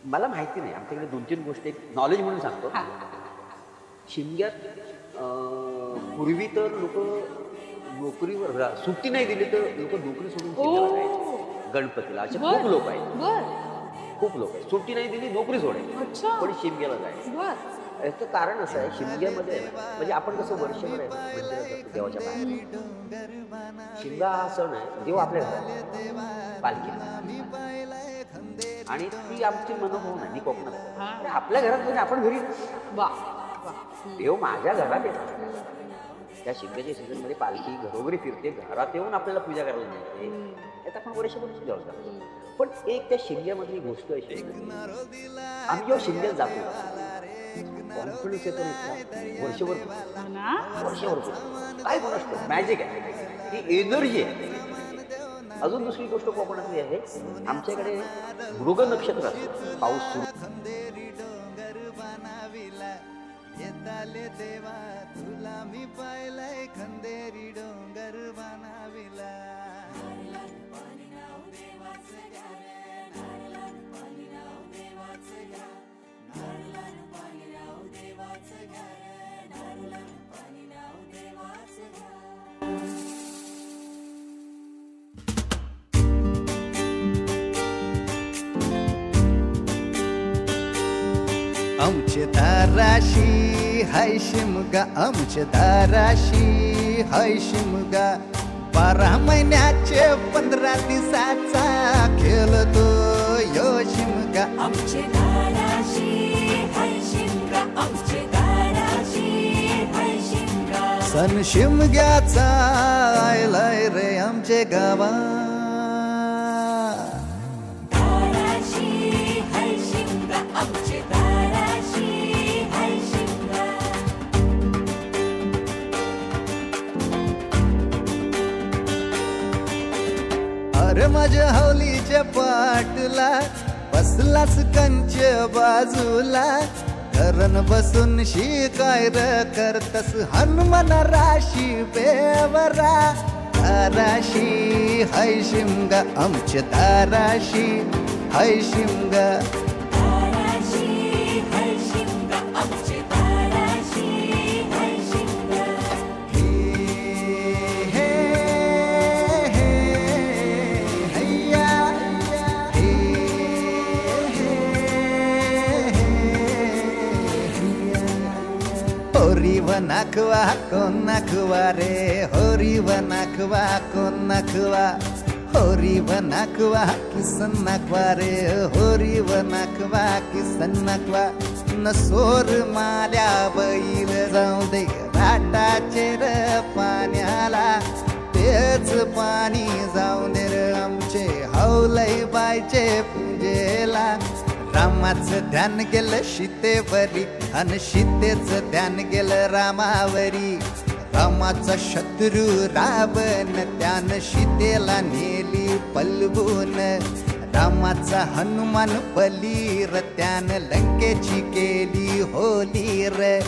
मला माहिती नाही, आमच्याकडे 2-3 गोष्टी एक नॉलेज म्हणून सांगतो. हां. शिमग्यात पूर्वी तर लोक नोकरीवर सुट्टी नाही दिली तर लोक नोकरी सोडून शिमग्याला जायचे. गणपतीला असे खूप लोक आहेत, खूप लोक आहेत. सुट्टी नाही दिली नोकरी सोडायची, पण शिमग्याला जायचं. याचं कारण असं आहे, शिमग्यामध्ये म्हणजे आपण कसं वर्षभर आहे मंदिरात जातो देवाच्या बाहेर. शिमगा हा सण आहे देव आपल्या घरात पालखी, आणि ती आमची मनोभावना आहे. मी कोकणात, आपल्या घरात म्हणजे आपण घरी देव माझ्या घरात येतात. त्या शिमग्याच्या सीझनमध्ये पालखी घरोघरी फिरते, घरात येऊन आपल्याला पूजा करायला मिळते. यात आपण वर्षभर देव जातो. पण एक त्या शिमग्यामधली गोष्ट अशी आहे, आम्ही जेव्हा शिमग्यात जातो कॉन्फिडन्स येतो वर्षभर काय कोण असतं, मॅजिक आहे, ती एनर्जी आहे. अजून दुसरी गोष्ट कोकणातली आहे, आमच्याकडे मृग नक्षत्र असतं. पाऊस सुरू आमचे दाराशी हाय शिमगा, आमचे दाराशी हाय शिमगा. 12 महिन्याचे 15 दिवसाचा खेळतो यो शिमगा. आमचे दाराशी हाय शिमगा, आमचे दाराशी हाय शिमगा. सण शिमग्याचा आयलाय रे आमचे गावा. अरे माझ्या हौलीच्या पाटला बसलास कंच बाजूला. धरण बसून शिकाय र करतस हनुमान राशी बेवरा. दाराशी हाय शिमगा, आमच्या दाराशी हाय शिमगा. होरी व नाखवा कोण नाखवा रे, होरी व नाखवा कोण नाखवा. होरी व नाखवा किसन नाखवा रे, होरी व नाखवा किसन नाखवा. नसोर माल्या बैल जाऊ दे राटाचे र पाण्याला. तेच पाणी जाऊ दे र आमचे हौलई बायचे पूजेला. रामाचं ध्यान गेलं सीतेवरी, अन सीतेचं ध्यान गेलं रामावरी. रामाचा शत्रू रावण त्यानं सीतेला नेली पलवून. रामाचा हनुमान बली र त्यानं लंकेची केली होली र.